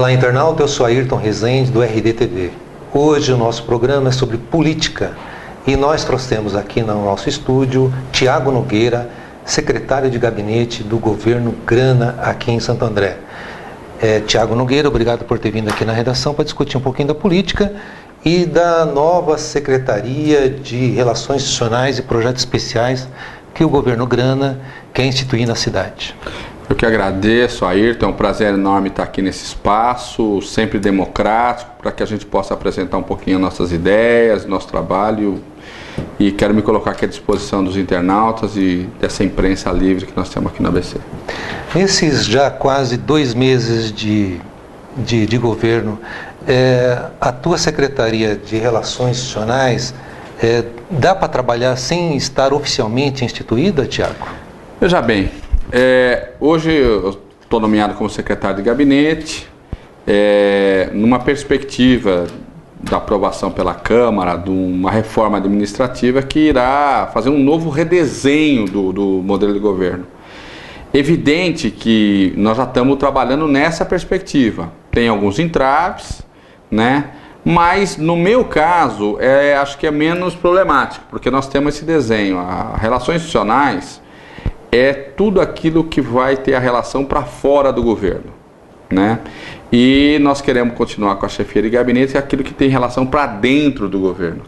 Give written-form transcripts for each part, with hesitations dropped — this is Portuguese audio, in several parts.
Olá, internauta, eu sou Ayrton Rezende, do RDTV. Hoje o nosso programa é sobre política e nós trouxemos aqui no nosso estúdio Tiago Nogueira, secretário de gabinete do governo Grana aqui em Santo André. Tiago Nogueira, obrigado por ter vindo aqui na redação para discutir um pouquinho da política e da nova Secretaria de Relações Institucionais e Projetos Especiais que o governo Grana quer instituir na cidade. Eu que agradeço, Ayrton, é um prazer enorme estar aqui nesse espaço, sempre democrático, para que a gente possa apresentar um pouquinho nossas ideias, nosso trabalho, e quero me colocar aqui à disposição dos internautas e dessa imprensa livre que nós temos aqui no ABC. Nesses já quase 2 meses de governo, a tua Secretaria de Relações Institucionais dá para trabalhar sem estar oficialmente instituída, Tiago? Veja bem, hoje eu estou nomeado como secretário de gabinete, numa perspectiva da aprovação pela Câmara de uma reforma administrativa que irá fazer um novo redesenho do modelo de governo. Evidente que nós já estamos trabalhando nessa perspectiva. Tem alguns entraves, né? Mas no meu caso, acho que é menos problemático, porque nós temos esse desenho. As relações institucionais é tudo aquilo que vai ter a relação para fora do governo, né? E nós queremos continuar com a chefia de gabinete, aquilo que tem relação para dentro do governo.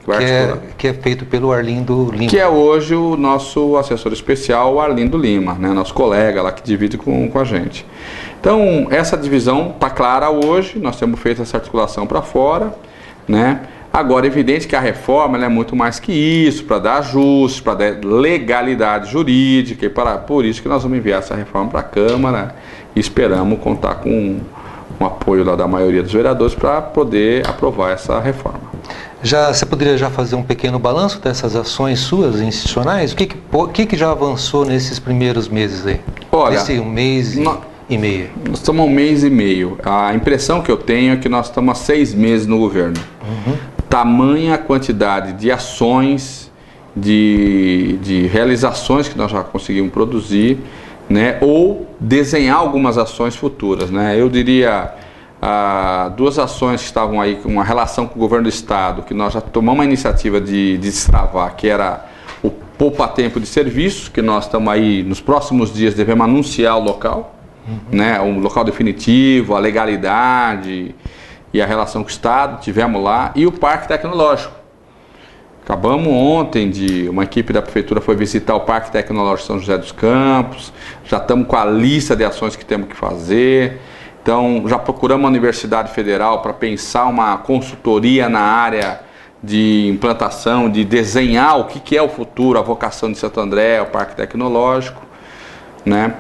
Que é feito pelo Arlindo Lima. Que é hoje o nosso assessor especial, o Arlindo Lima, né? Nosso colega lá que divide com a gente. Então, essa divisão está clara hoje, nós temos feito essa articulação para fora, né? Agora, é evidente que a reforma ela é muito mais que isso, para dar ajustes, para dar legalidade jurídica, e por isso que nós vamos enviar essa reforma para a Câmara e esperamos contar com um apoio lá da maioria dos vereadores para poder aprovar essa reforma. Você poderia já fazer um pequeno balanço dessas ações suas institucionais? O que já avançou nesses primeiros meses aí? Olha, nesse 1 mês e meio. Nós estamos há 1 mês e meio. A impressão que eu tenho é que nós estamos há 6 meses no governo. Tamanha quantidade de ações, de realizações que nós já conseguimos produzir, né, ou desenhar algumas ações futuras, né? Eu diria 2 ações que estavam aí com uma relação com o governo do estado, que nós já tomamos a iniciativa de destravar, que era o poupa-tempo de serviços, que nós estamos aí nos próximos dias devemos anunciar o local, né, o local definitivo, a legalidade e a relação com o estado, tivemos lá, e o Parque Tecnológico. Acabamos ontem uma equipe da prefeitura foi visitar o Parque Tecnológico São José dos Campos, já estamos com a lista de ações que temos que fazer, então já procuramos a Universidade Federal para pensar uma consultoria na área de implantação, de desenhar o que é o futuro, a vocação de Santo André, o Parque Tecnológico, né?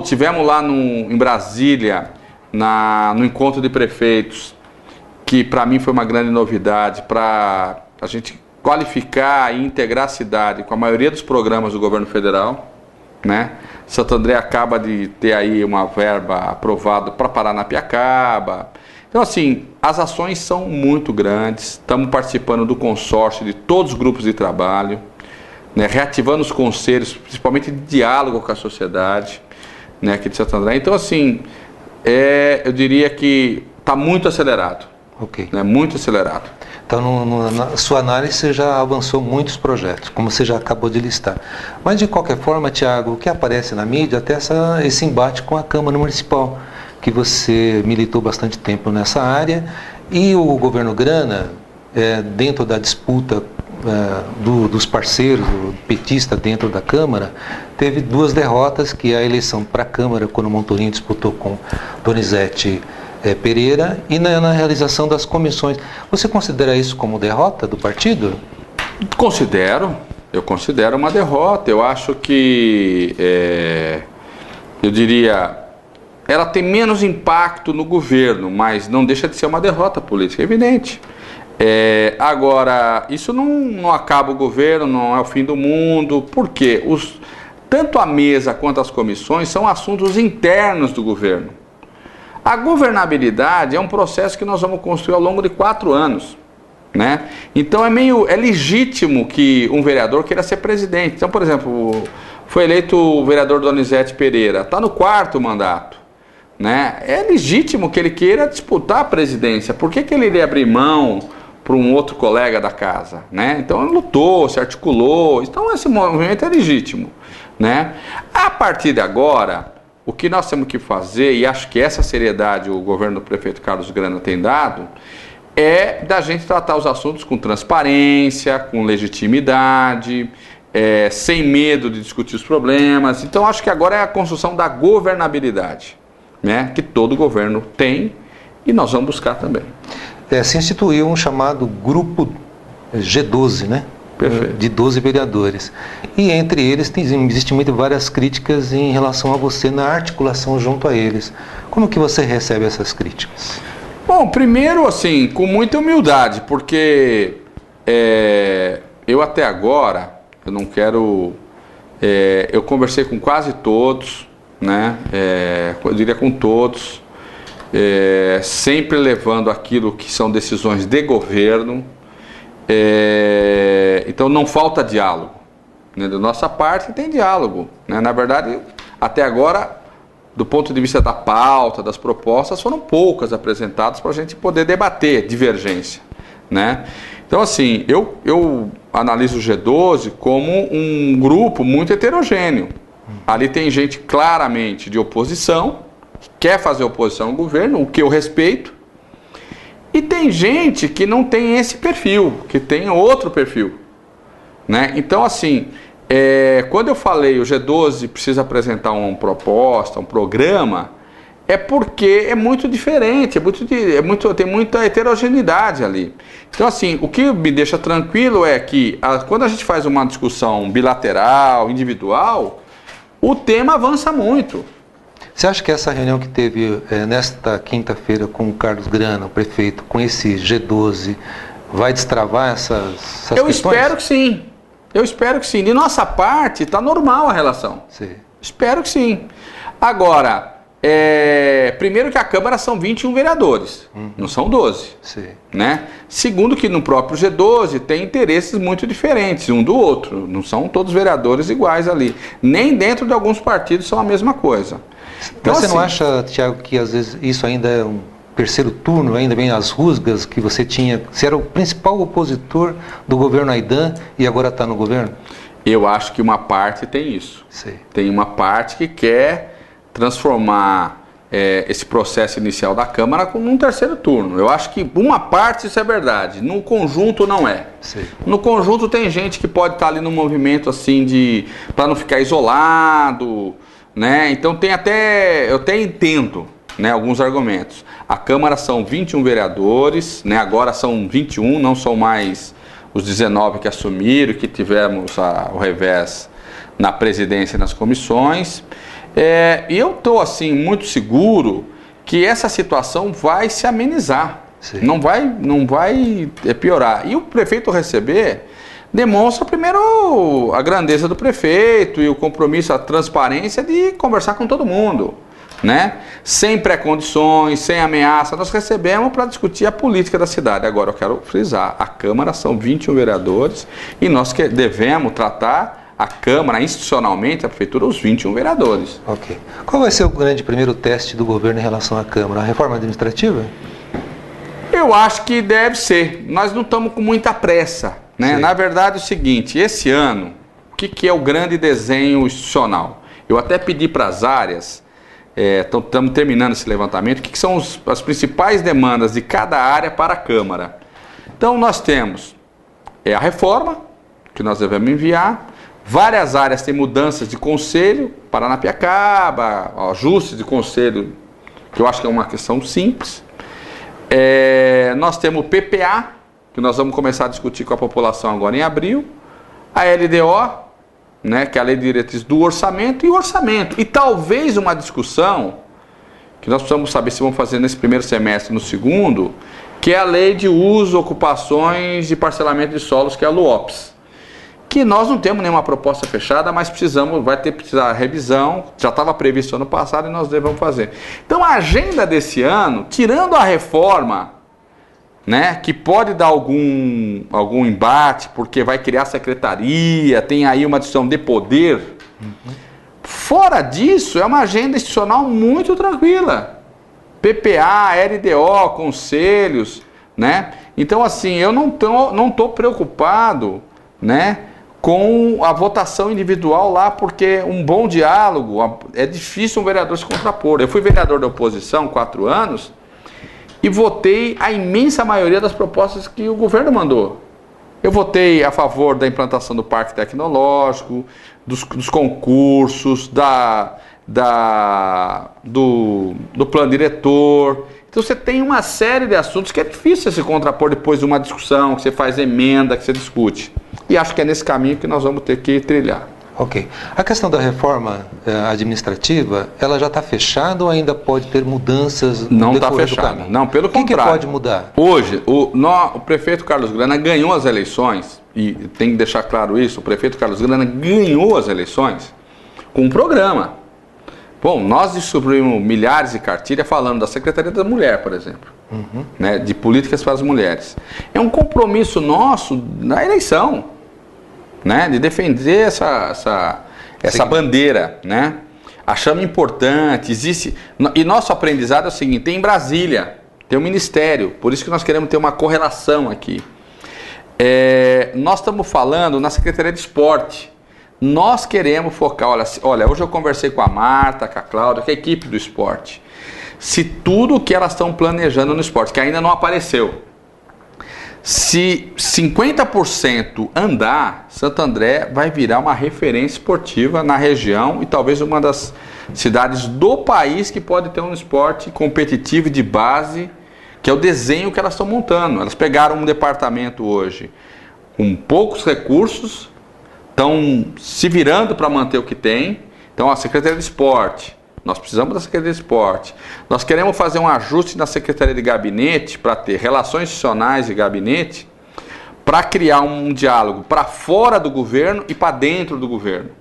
Tivemos lá em Brasília, no encontro de prefeitos, que para mim foi uma grande novidade, para a gente qualificar e integrar a cidade com a maioria dos programas do governo federal, né? Santo André acaba de ter aí uma verba aprovada para Paranapiacaba. Então, assim, as ações são muito grandes, estamos participando do consórcio de todos os grupos de trabalho, né? Reativando os conselhos, principalmente de diálogo com a sociedade, né, aqui de Santo André. Então, assim, eu diria que está muito acelerado. Ok. Né, muito acelerado. Então, na sua análise, você já avançou muitos projetos, como você já acabou de listar. Mas, de qualquer forma, Tiago, o que aparece na mídia, até esse embate com a Câmara Municipal, que você militou bastante tempo nessa área, e o governo Grana, dentro da disputa dos parceiros, do petista dentro da Câmara, teve 2 derrotas, que é a eleição para a Câmara, quando o Montorinho disputou com Donizete Pereira, e na realização das comissões. Você considera isso como derrota do partido? Eu considero uma derrota. Eu acho que, eu diria, ela tem menos impacto no governo, mas não deixa de ser uma derrota política, é evidente. Agora, isso não acaba o governo, não é o fim do mundo, porque tanto a mesa quanto as comissões são assuntos internos do governo. A governabilidade é um processo que nós vamos construir ao longo de 4 anos, né? Então é legítimo que um vereador queira ser presidente. Então, por exemplo, foi eleito o vereador Donizete Pereira, está no 4º mandato, né? É legítimo que ele queira disputar a presidência. Por que ele iria abrir mão para um outro colega da casa, né? Então ele lutou, se articulou. Então esse movimento é legítimo, né? A partir de agora, o que nós temos que fazer, e acho que essa seriedade o governo do prefeito Carlos Grana tem dado, é da gente tratar os assuntos com transparência, com legitimidade, sem medo de discutir os problemas. Então acho que agora é a construção da governabilidade, né? Que todo governo tem e nós vamos buscar também. Se instituiu um chamado grupo G12, né? Perfeito. De 12 vereadores. E entre eles existem várias críticas em relação a você na articulação junto a eles. Como que você recebe essas críticas? Bom, primeiro assim, com muita humildade, porque eu até agora, eu não quero... eu conversei com quase todos, né? Eu diria com todos, sempre levando aquilo que são decisões de governo. Então não falta diálogo, né? Da nossa parte tem diálogo, né? Na verdade, até agora, do ponto de vista da pauta, das propostas, foram poucas apresentadas para a gente poder debater divergência, né? Então assim, eu analiso o G12 como um grupo muito heterogêneo. Ali tem gente claramente de oposição, que quer fazer oposição ao governo, o que eu respeito. E tem gente que não tem esse perfil, que tem outro perfil, né? Então, assim, quando eu falei o G12 precisa apresentar uma proposta, um programa, é porque é muito diferente, tem muita heterogeneidade ali. Então, assim, o que me deixa tranquilo é que quando a gente faz uma discussão bilateral, individual, o tema avança muito. Você acha que essa reunião que teve nesta quinta-feira com o Carlos Grana, o prefeito, com esse G12, vai destravar essas questões? Eu espero que sim. Eu espero que sim. De nossa parte, está normal a relação. Sim. Espero que sim. Agora, primeiro que a Câmara são 21 vereadores, não são 12. Sim. Né? Segundo que no próprio G12 tem interesses muito diferentes um do outro. Não são todos vereadores iguais ali. Nem dentro de alguns partidos são a mesma coisa. Então, você não acha, Tiago, que às vezes isso ainda é um terceiro turno, ainda bem as rusgas que você tinha, você era o principal opositor do governo Aydam e agora está no governo? Eu acho que uma parte tem isso. Sim. Tem uma parte que quer transformar esse processo inicial da Câmara como um terceiro turno. Eu acho que uma parte isso é verdade, no conjunto não é. Sim. No conjunto tem gente que pode estar ali no movimento assim para não ficar isolado, né? Então eu até entendo, né, alguns argumentos. A Câmara são 21 vereadores, né? Agora são 21, não são mais os 19 que assumiram, que tivemos o revés na presidência e nas comissões. E eu estou assim, muito seguro que essa situação vai se amenizar. Sim. Não vai piorar. E o prefeito receber demonstra primeiro a grandeza do prefeito e o compromisso, a transparência de conversar com todo mundo, né? Sem pré-condições, sem ameaça. Nós recebemos para discutir a política da cidade. Agora eu quero frisar, a Câmara são 21 vereadores e nós devemos tratar a Câmara, institucionalmente, a Prefeitura, os 21 vereadores. Ok. Qual vai ser o grande primeiro teste do governo em relação à Câmara? A reforma administrativa? Eu acho que deve ser. Nós não estamos com muita pressa, né? Na verdade é o seguinte, esse ano, o que é o grande desenho institucional? Eu até pedi para as áreas, estamos terminando esse levantamento, o que são as principais demandas de cada área para a Câmara. Então nós temos a reforma, que nós devemos enviar, várias áreas têm mudanças de conselho, Paranapiacaba, ajustes de conselho, que eu acho que é uma questão simples. Nós temos o PPA, que nós vamos começar a discutir com a população agora em abril, a LDO, né, que é a Lei de Diretriz do Orçamento, e o Orçamento. E talvez uma discussão, que nós precisamos saber se vamos fazer nesse primeiro semestre, no segundo, que é a Lei de Uso, Ocupações e Parcelamento de Solos, que é a LUOPS. Que nós não temos nenhuma proposta fechada, mas vai precisar revisão, já estava previsto ano passado e nós devemos fazer. Então a agenda desse ano, tirando a reforma, né, que pode dar algum embate, porque vai criar secretaria, tem aí uma discussão de poder, Fora disso, é uma agenda institucional muito tranquila. PPA, LDO, conselhos, né? Então, assim, eu não tô preocupado, né, com a votação individual lá, porque um bom diálogo, é difícil um vereador se contrapor. Eu fui vereador da oposição 4 anos e votei a imensa maioria das propostas que o governo mandou. Eu votei a favor da implantação do parque tecnológico, dos concursos, do plano diretor. Então você tem uma série de assuntos que é difícil se contrapor depois de uma discussão, que você faz emenda, que você discute. E acho que é nesse caminho que nós vamos ter que trilhar. Ok. A questão da reforma administrativa, ela já está fechada ou ainda pode ter mudanças no decorrer do caminho? Não, pelo contrário. O que pode mudar? Hoje, o prefeito Carlos Grana ganhou as eleições, e tem que deixar claro isso, o prefeito Carlos Grana ganhou as eleições com um programa. Bom, nós distribuímos milhares de cartilhas falando da Secretaria da Mulher, por exemplo, né, de políticas para as mulheres. É um compromisso nosso na eleição, né, de defender essa bandeira, né? Achamos importante, existe. E nosso aprendizado é o seguinte: tem em Brasília, tem um ministério, por isso que nós queremos ter uma correlação aqui. Nós estamos falando na Secretaria de Esporte. Nós queremos focar, olha, hoje eu conversei com a Marta, com a Cláudia, com a equipe do esporte. Se tudo o que elas estão planejando no esporte, que ainda não apareceu, se 50% andar, Santo André vai virar uma referência esportiva na região e talvez uma das cidades do país que pode ter um esporte competitivo de base, que é o desenho que elas estão montando. Elas pegaram um departamento hoje com poucos recursos, estão se virando para manter o que tem. Então, a Secretaria de Esporte, nós precisamos da Secretaria de Esporte. Nós queremos fazer um ajuste na Secretaria de Gabinete para ter relações institucionais de gabinete, para criar um diálogo para fora do governo e para dentro do governo,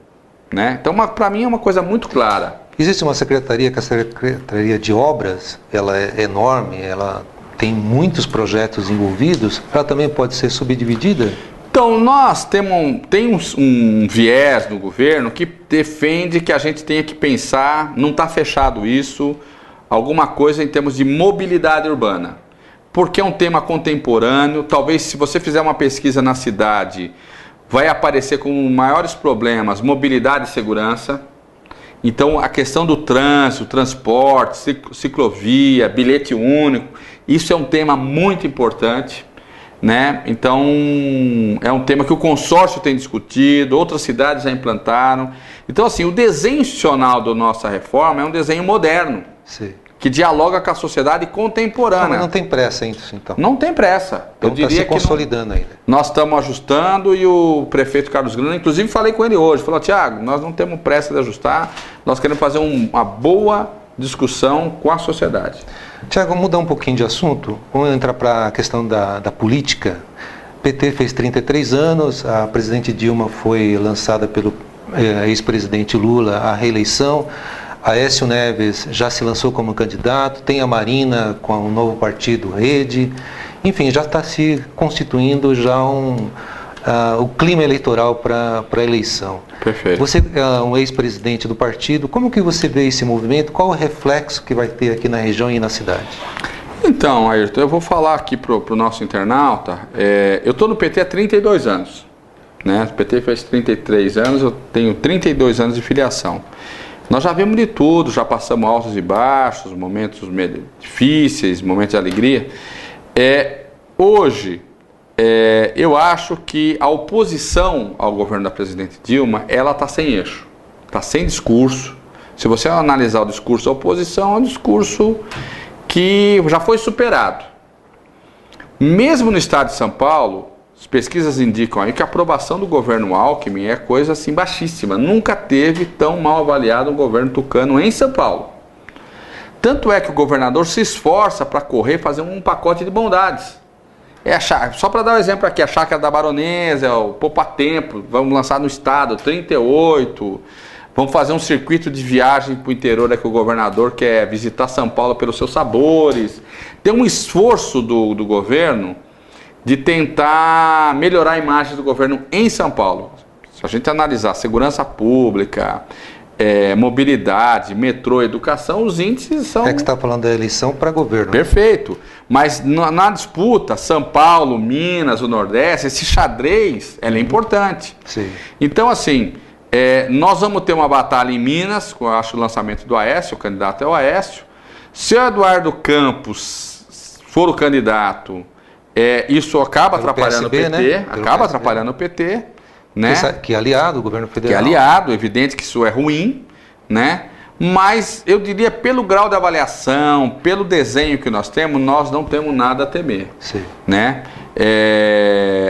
né? Então, para mim é uma coisa muito clara. Existe uma secretaria, que é a Secretaria de Obras, ela é enorme, ela tem muitos projetos envolvidos, ela também pode ser subdividida? Então, nós temos um viés no governo que defende que a gente tenha que pensar, não está fechado isso, alguma coisa em termos de mobilidade urbana. Porque é um tema contemporâneo, talvez se você fizer uma pesquisa na cidade, vai aparecer como maiores problemas mobilidade e segurança. Então, a questão do trânsito, transporte, ciclovia, bilhete único, isso é um tema muito importante, né? Então, é um tema que o consórcio tem discutido, outras cidades já implantaram. Então, assim, o desenho institucional da nossa reforma é um desenho moderno. Sim. Que dialoga com a sociedade contemporânea. Mas não tem pressa ainda, então? Não tem pressa. Então está se consolidando ainda. Nós estamos ajustando e o prefeito Carlos Grana, inclusive falei com ele hoje, falou: Tiago, nós não temos pressa de ajustar, nós queremos fazer uma boa discussão com a sociedade. Tiago, vamos mudar um pouquinho de assunto, vamos entrar para a questão da política. O PT fez 33 anos, a presidente Dilma foi lançada pelo ex-presidente Lula à reeleição, Aécio Neves já se lançou como candidato, tem a Marina com o novo partido Rede, enfim, já está se constituindo já o clima eleitoral para a eleição. Perfeito. Você é um ex-presidente do partido, como que você vê esse movimento? Qual o reflexo que vai ter aqui na região e na cidade? Então, Ayrton, eu vou falar aqui para o nosso internauta, eu estou no PT há 32 anos, né? O PT fez 33 anos, eu tenho 32 anos de filiação. Nós já vimos de tudo, já passamos altos e baixos, momentos difíceis, momentos de alegria. Hoje, eu acho que a oposição ao governo da presidente Dilma, ela está sem eixo, está sem discurso. Se você analisar o discurso da oposição, é um discurso que já foi superado. Mesmo no estado de São Paulo, as pesquisas indicam aí que a aprovação do governo Alckmin é coisa assim baixíssima. Nunca teve tão mal avaliado um governo tucano em São Paulo. Tanto é que o governador se esforça para correr e fazer um pacote de bondades. Só para dar um exemplo aqui, a Chácara da Baronesa, o Poupa Tempo, vamos lançar no estado, 38. Vamos fazer um circuito de viagem para o interior que o governador quer visitar São Paulo pelos seus sabores. Tem um esforço do governo de tentar melhorar a imagem do governo em São Paulo. Se a gente analisar segurança pública, mobilidade, metrô, educação, os índices são... É que você está falando da eleição para governo. Perfeito. Mas na disputa, São Paulo, Minas, o Nordeste, esse xadrez, ela é importante. Sim. Então, assim, nós vamos ter uma batalha em Minas, com acho o lançamento do Aécio, o candidato é o Aécio. Se o Eduardo Campos for o candidato, isso acaba atrapalhando PSB, o PT, né? acaba atrapalhando o PT, né? Que é aliado do governo federal. Que é aliado, evidente que isso é ruim, né? Mas eu diria, pelo grau de avaliação, pelo desenho que nós temos, nós não temos nada a temer. Sim. Né?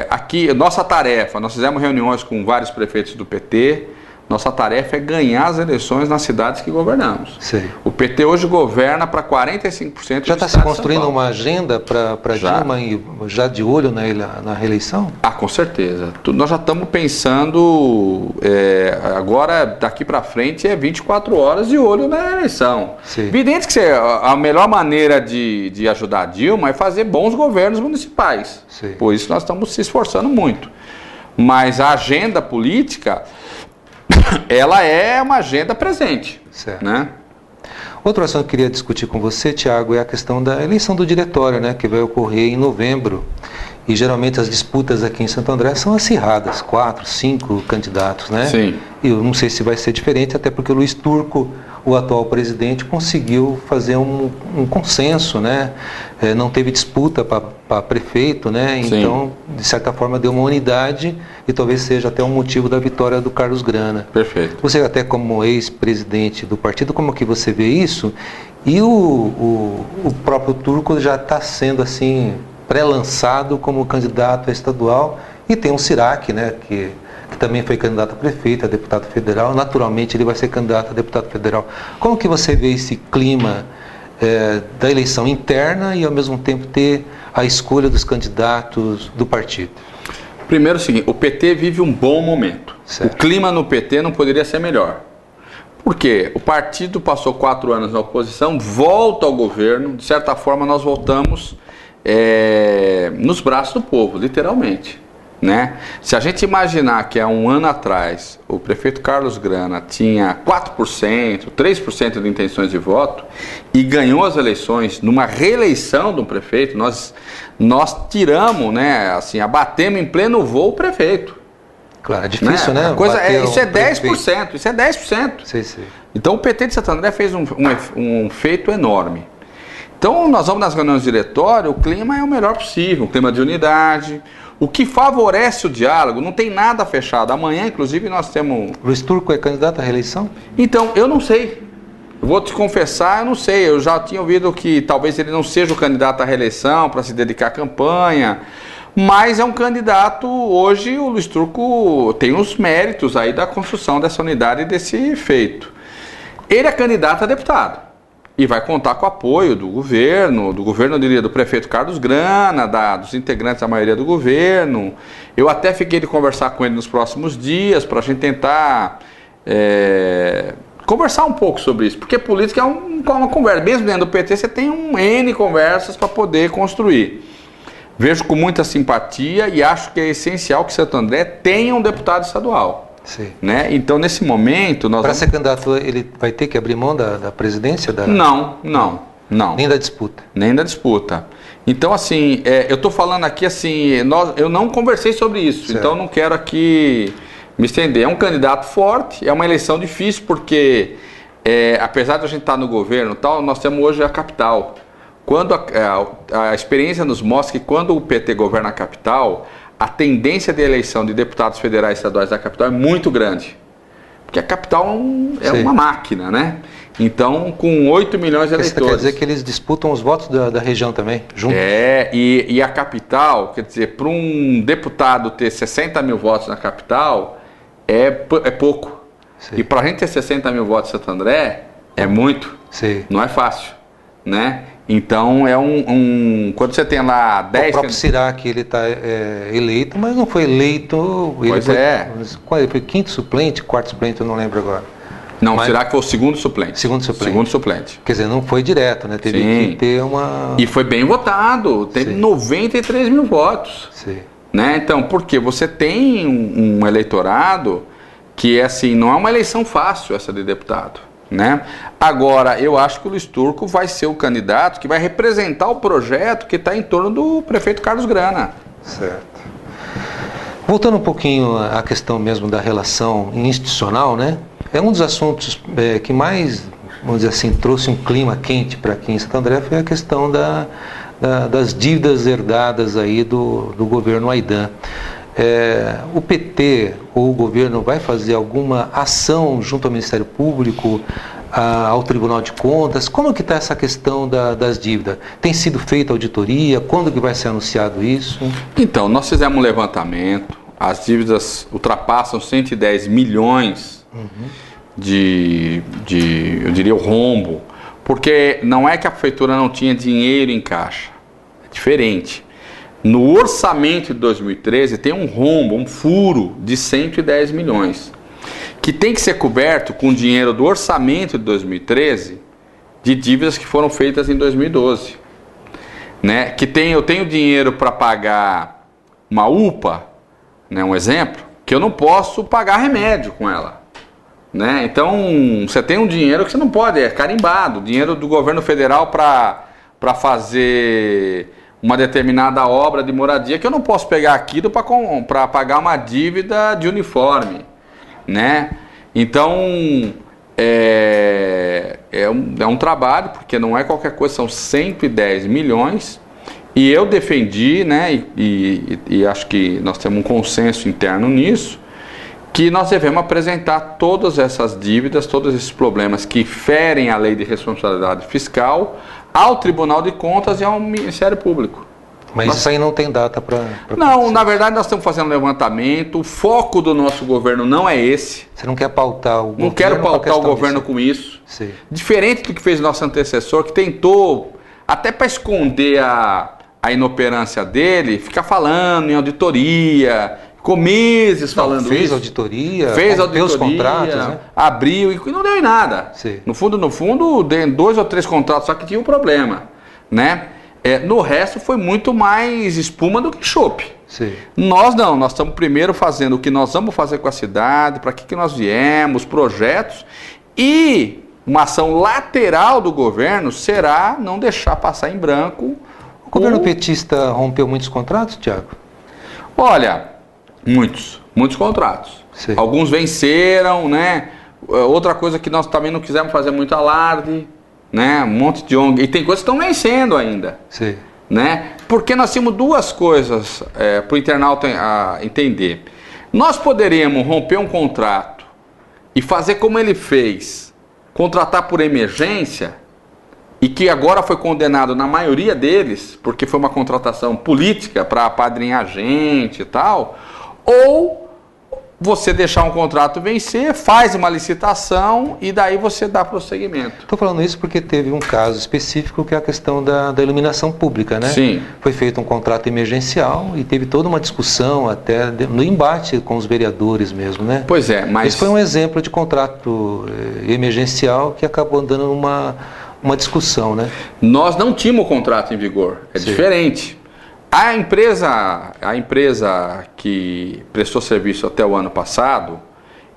Aqui, nossa tarefa, nós fizemos reuniões com vários prefeitos do PT, nossa tarefa é ganhar as eleições nas cidades que governamos. Sim. O PT hoje governa para 45% Já está se construindo uma agenda para Dilma e já de olho na reeleição? Ah, com certeza. Nós já estamos pensando, agora daqui para frente 24 horas de olho na eleição. Sim. Evidente que a melhor maneira de ajudar a Dilma é fazer bons governos municipais. Sim. Por isso nós estamos se esforçando muito. Mas a agenda política, ela é uma agenda presente. Certo. Né? Outro assunto que eu queria discutir com você, Tiago, é a questão da eleição do diretório, né, que vai ocorrer em novembro. E geralmente as disputas aqui em Santo André são acirradas, 4, 5 candidatos, né? Sim. E eu não sei se vai ser diferente, até porque o Luiz Turco, o atual presidente, conseguiu fazer um consenso, né? Não teve disputa para prefeito, né? Sim. Então, de certa forma, deu uma unidade e talvez seja até um motivo da vitória do Carlos Grana. Perfeito. Você até como ex-presidente do partido, como que você vê isso? E o próprio Turco já está sendo assim pré-lançado como candidato a estadual, e tem o Sirac, né, que também foi candidato a prefeito, a deputado federal, naturalmente ele vai ser candidato a deputado federal. Como que você vê esse clima da eleição interna e ao mesmo tempo ter a escolha dos candidatos do partido? Primeiro é o seguinte, o PT vive um bom momento. Certo. O clima no PT não poderia ser melhor. Por quê? O partido passou 4 anos na oposição, volta ao governo, de certa forma nós voltamos nos braços do povo, literalmente. Né? Se a gente imaginar que há um ano atrás o prefeito Carlos Grana tinha 4%, 3% de intenções de voto e ganhou as eleições numa reeleição do prefeito, nós tiramos, né, assim, abatemos em pleno voo o prefeito. Claro, é difícil, né? Isso é 10%, isso é 10%. Sim, sim. Então o PT de Santo André fez um feito enorme. Então nós vamos nas reuniões de diretório, o clima é o melhor possível, o clima de unidade, o que favorece o diálogo, não tem nada fechado. Amanhã, inclusive, nós temos... Luiz Turco é candidato à reeleição? Então, eu não sei. Eu vou te confessar, eu não sei. Eu já tinha ouvido que talvez ele não seja o candidato à reeleição para se dedicar à campanha, mas é um candidato, hoje o Luiz Turco tem os méritos aí da construção dessa unidade e desse feito. Ele é candidato a deputado. E vai contar com o apoio do governo, eu diria, do prefeito Carlos Grana, dos integrantes da maioria do governo. Eu até fiquei de conversar com ele nos próximos dias para a gente tentar conversar um pouco sobre isso. Porque política é uma conversa. Mesmo dentro do PT você tem N conversas para poder construir. Vejo com muita simpatia e acho que é essencial que Santo André tenha um deputado estadual. Sim. Né? Então, nesse momento... Para ser candidato, ele vai ter que abrir mão da presidência? Não. Nem da disputa? Nem da disputa. Então, assim, eu estou falando aqui, assim, eu não conversei sobre isso, certo. Então não quero aqui me estender. É um candidato forte, é uma eleição difícil, porque, apesar de a gente estar no governo e tal, nós temos hoje a capital. Quando a experiência nos mostra que quando o PT governa a capital, a tendência de eleição de deputados federais e estaduais da capital é muito grande. Porque a capital é uma máquina, né? Então, com 8 milhões de eleitores... Quer dizer que eles disputam os votos da região também, juntos? E a capital, quer dizer, para um deputado ter 60 mil votos na capital, é pouco. Sim. E para a gente ter 60 mil votos em Santo André, é muito. Sim. Não é fácil, né? Então, quando você tem lá 10... O próprio Sirac, ele está eleito, mas não foi eleito... Ele foi quinto suplente, quarto suplente, eu não lembro agora. Não, o Sirac foi o segundo suplente. Segundo suplente. Quer dizer, não foi direto, né? Teve que ter uma... E foi bem votado, teve 93 mil votos. Sim. Né? Então, porque você tem um eleitorado que assim, não é uma eleição fácil essa de deputado, né? Agora, eu acho que o Luiz Turco vai ser o candidato que vai representar o projeto que está em torno do prefeito Carlos Grana. Certo. Voltando um pouquinho à questão mesmo da relação institucional, né? É um dos assuntos que mais, vamos dizer assim, trouxe um clima quente para aqui em Santo André, foi a questão das dívidas herdadas aí do governo Aydam. O PT ou o governo vai fazer alguma ação junto ao Ministério Público, ao Tribunal de Contas? Como que está essa questão das dívidas? Tem sido feita auditoria? Quando que vai ser anunciado isso? Então, nós fizemos um levantamento, as dívidas ultrapassam 110 milhões eu diria, o rombo, porque não é que a prefeitura não tinha dinheiro em caixa, é diferente. No orçamento de 2013 tem um rombo, um furo de 110 milhões, que tem que ser coberto com dinheiro do orçamento de 2013 de dívidas que foram feitas em 2012. Né? Eu tenho dinheiro para pagar uma UPA, né, um exemplo, que eu não posso pagar remédio com ela. Né? Então, você tem um dinheiro que você não pode, é carimbado, dinheiro do governo federal para fazer uma determinada obra de moradia que eu não posso pegar aquilo para pagar uma dívida de uniforme, né? Então, é um trabalho, porque não é qualquer coisa, são 110 milhões, e eu defendi, né, e acho que nós temos um consenso interno nisso, que nós devemos apresentar todas essas dívidas, todos esses problemas que ferem a lei de responsabilidade fiscal ao Tribunal de Contas e ao Ministério Público. Mas isso aí não tem data para... Não, na verdade nós estamos fazendo um levantamento, o foco do nosso governo não é esse. Você não quer pautar o governo? Não quero pautar o governo com isso. Sim. Diferente do que fez nosso antecessor, que tentou, até para esconder a inoperância dele, ficar falando em auditoria... Ficou meses falando isso. Fez auditoria, os contratos, né? Abriu e não deu em nada. Sim. No fundo, deu 2 ou 3 contratos, só que tinha um problema, né? No resto foi muito mais espuma do que chope. Sim. Nós estamos primeiro fazendo o que nós vamos fazer com a cidade, para que nós viemos, projetos, e uma ação lateral do governo será não deixar passar em branco. O governo petista rompeu muitos contratos, Tiago? Olha... Muitos contratos. Sim. Alguns venceram, né? Outra coisa que nós também não quisemos fazer muito alarde, né? Um monte de ONG. E tem coisas que estão vencendo ainda. Sim. Né? Porque nós tínhamos 2 coisas para o internauta entender. Nós poderíamos romper um contrato e fazer como ele fez, contratar por emergência, e que agora foi condenado na maioria deles, porque foi uma contratação política para apadrinhar gente e tal. Ou você deixar um contrato vencer, faz uma licitação e daí você dá prosseguimento. Estou falando isso porque teve um caso específico que é a questão da iluminação pública, né? Sim. Foi feito um contrato emergencial e teve toda uma discussão até no embate com os vereadores mesmo, né? Pois é, mas... Esse foi um exemplo de contrato emergencial que acabou dando uma discussão, né? Nós não tínhamos o contrato em vigor, é Sim. diferente. A empresa que prestou serviço até o ano passado,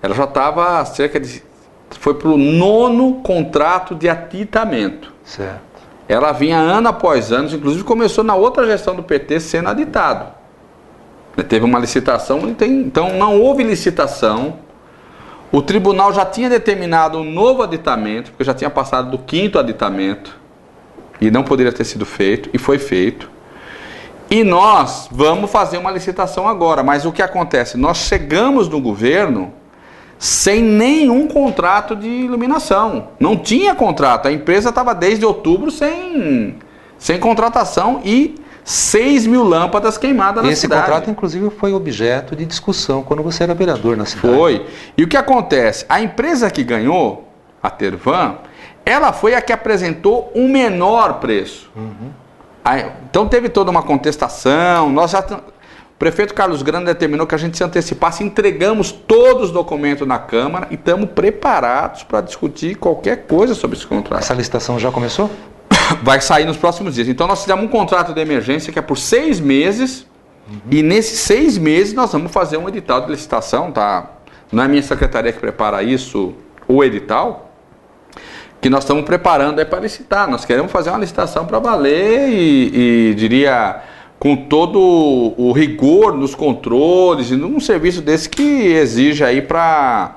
ela já estava foi para o 9º contrato de aditamento. Certo. Ela vinha ano após ano, inclusive começou na outra gestão do PT sendo aditado. Teve uma licitação, então não houve licitação. O tribunal já tinha determinado um novo aditamento, porque já tinha passado do 5º aditamento, e não poderia ter sido feito, e foi feito. E nós vamos fazer uma licitação agora, mas o que acontece? Nós chegamos no governo sem nenhum contrato de iluminação. Não tinha contrato, a empresa estava desde outubro sem contratação e 6 mil lâmpadas queimadas na cidade. Esse contrato, inclusive, foi objeto de discussão quando você era vereador na cidade. Foi. E o que acontece? A empresa que ganhou, a Tervan, ela foi a que apresentou um menor preço. Então teve toda uma contestação. O prefeito Carlos Grana determinou que a gente se antecipasse, entregamos todos os documentos na Câmara e estamos preparados para discutir qualquer coisa sobre esse contrato. Essa licitação já começou? Vai sair nos próximos dias. Então nós fizemos um contrato de emergência que é por 6 meses, e nesses 6 meses nós vamos fazer um edital de licitação, tá não é a minha secretaria que prepara isso, o edital, que nós estamos preparando para licitar. Nós queremos fazer uma licitação para valer e diria, com todo o rigor nos controles e num serviço desse que exige aí para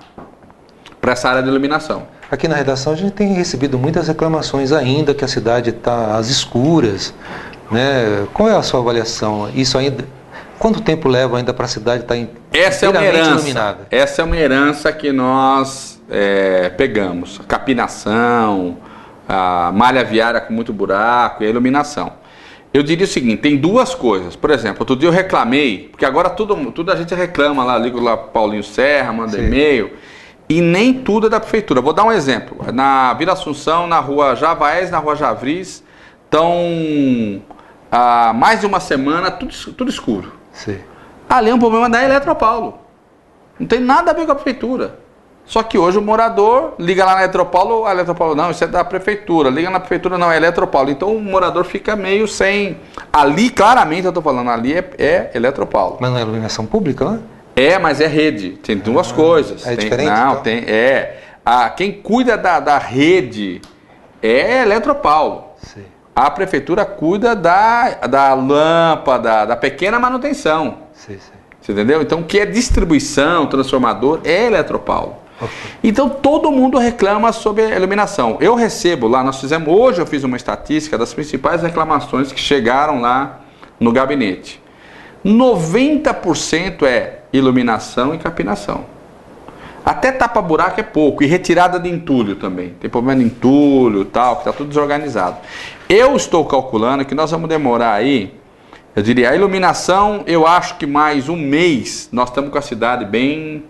essa área de iluminação. Aqui na redação a gente tem recebido muitas reclamações ainda que a cidade está às escuras, né? Qual é a sua avaliação? Isso ainda, quanto tempo leva ainda para a cidade estar inteiramente iluminada? Essa é uma herança que nós pegamos. A capinação, a malha viária com muito buraco e a iluminação. Eu diria o seguinte, tem duas coisas. Por exemplo, outro dia eu reclamei, porque agora tudo a gente reclama lá, ligo lá para Paulinho Serra, manda e-mail. E nem tudo é da prefeitura. Vou dar um exemplo. Na Vila Assunção, na rua Javaés, na rua Javris, estão há mais de uma semana tudo escuro. Sim. Ali é um problema da Eletropaulo. Não tem nada a ver com a prefeitura. Só que hoje o morador liga lá na Eletropaulo, a Eletropaulo não, isso é da prefeitura. Liga na prefeitura, não, é Eletropaulo. Então o morador fica meio sem... Ali, claramente, eu estou falando, ali é Eletropaulo. Mas não é iluminação pública lá? Mas é rede. Tem duas coisas. É diferente? Não, então? Quem cuida da rede é Eletropaulo. Sim. A prefeitura cuida da lâmpada, da pequena manutenção. Sim, sim. Você entendeu? Então, o que é distribuição, transformador, é Eletropaulo. Okay. Então, todo mundo reclama sobre a iluminação. Eu recebo lá, hoje eu fiz uma estatística das principais reclamações que chegaram lá no gabinete. 90% é iluminação e capinação. Até tapa-buraco é pouco. E retirada de entulho também. Tem problema de entulho e tal, que está tudo desorganizado. Eu estou calculando que nós vamos demorar aí, eu diria, a iluminação, eu acho que mais um mês, nós estamos com a cidade bem...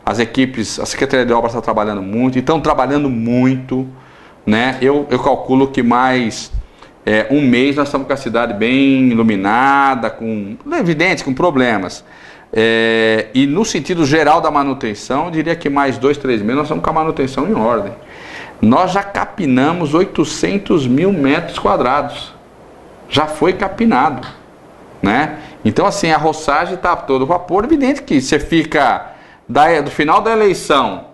As equipes, a Secretaria de Obras está trabalhando muito, e estão trabalhando muito, né? Eu calculo que mais... um mês nós estamos com a cidade bem iluminada, evidente, com problemas. E no sentido geral da manutenção, eu diria que mais 2, 3 meses nós estamos com a manutenção em ordem. Nós já capinamos 800 mil metros quadrados. Já foi capinado, né? Então assim, a roçagem está todo vapor. Evidente que você fica do final da eleição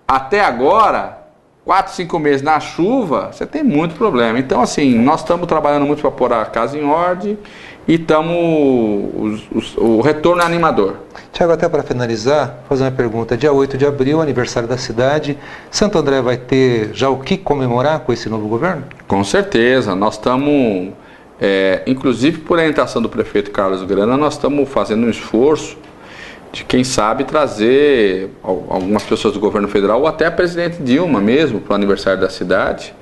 até agora... 4, 5 meses na chuva, você tem muito problema. Então, assim, nós estamos trabalhando muito para pôr a casa em ordem e o retorno é animador. Tiago, até para finalizar, fazer uma pergunta. Dia 8 de abril, aniversário da cidade. Santo André vai ter já o que comemorar com esse novo governo? Com certeza. Nós estamos, inclusive por orientação do prefeito Carlos Grana, nós estamos fazendo um esforço de, quem sabe, trazer algumas pessoas do governo federal ou até a presidente Dilma mesmo para o aniversário da cidade,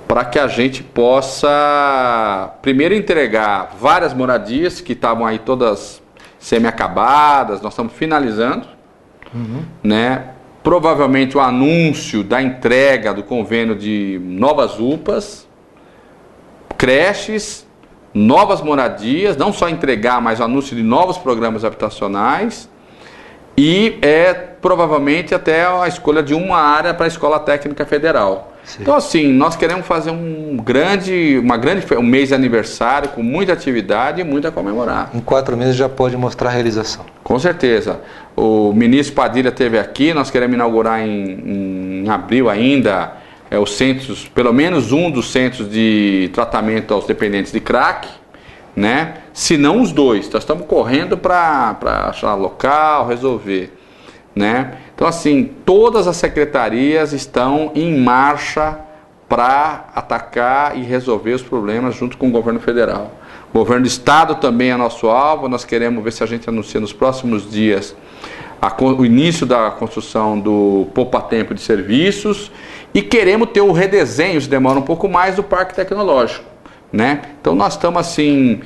para que a gente possa primeiro entregar várias moradias que estavam aí todas semi-acabadas, nós estamos finalizando, né? Provavelmente o anúncio da entrega do convênio de novas UPAs, creches, novas moradias, não só entregar, mas o anúncio de novos programas habitacionais e provavelmente até a escolha de uma área para a Escola Técnica Federal. Sim. Então assim, nós queremos fazer um mês de aniversário com muita atividade e muito a comemorar. Em 4 meses já pode mostrar a realização. Com certeza. O ministro Padilha esteve aqui, nós queremos inaugurar em abril ainda os centros, pelo menos um dos centros de tratamento aos dependentes de crack, né? Se não os dois, nós estamos correndo para achar local, resolver, né? Então assim, todas as secretarias estão em marcha para atacar e resolver os problemas junto com o governo federal. O governo do estado também é nosso alvo, nós queremos ver se a gente anuncia nos próximos dias o início da construção do poupa-tempo de serviços e queremos ter o redesenho, se demora um pouco mais, do Parque Tecnológico, né? Então nós estamos assim,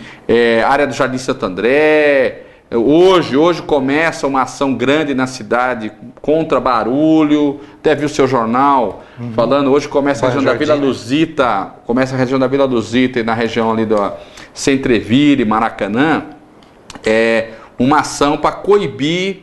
área do Jardim Santo André, hoje começa uma ação grande na cidade contra barulho, até viu o seu jornal falando, hoje começa a região da Vila Luzita, e na região ali do Centreville, Maracanã, uma ação para coibir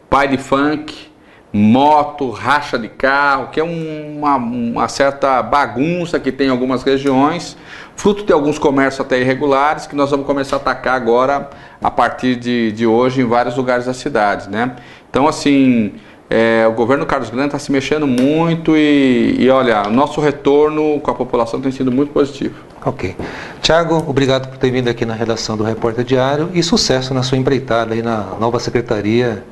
baile funk, moto, racha de carro, que é uma certa bagunça que tem em algumas regiões, fruto de alguns comércios até irregulares, que nós vamos começar a atacar agora, a partir de hoje, em vários lugares da cidade, né? Então, assim, o governo Carlos Grant está se mexendo muito e olha, nosso retorno com a população tem sido muito positivo. Ok. Thiago, obrigado por ter vindo aqui na redação do Repórter Diário e sucesso na sua empreitada aí na nova Secretaria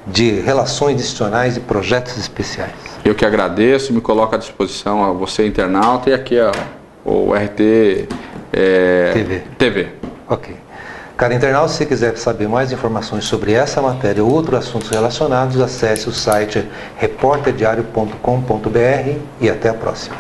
de Relações Institucionais e Projetos Especiais. Eu que agradeço, me coloco à disposição a você, internauta, e aqui o RT TV. Ok. Cada internauta, se quiser saber mais informações sobre essa matéria ou outros assuntos relacionados, acesse o site repórterdiario.com.br e até a próxima.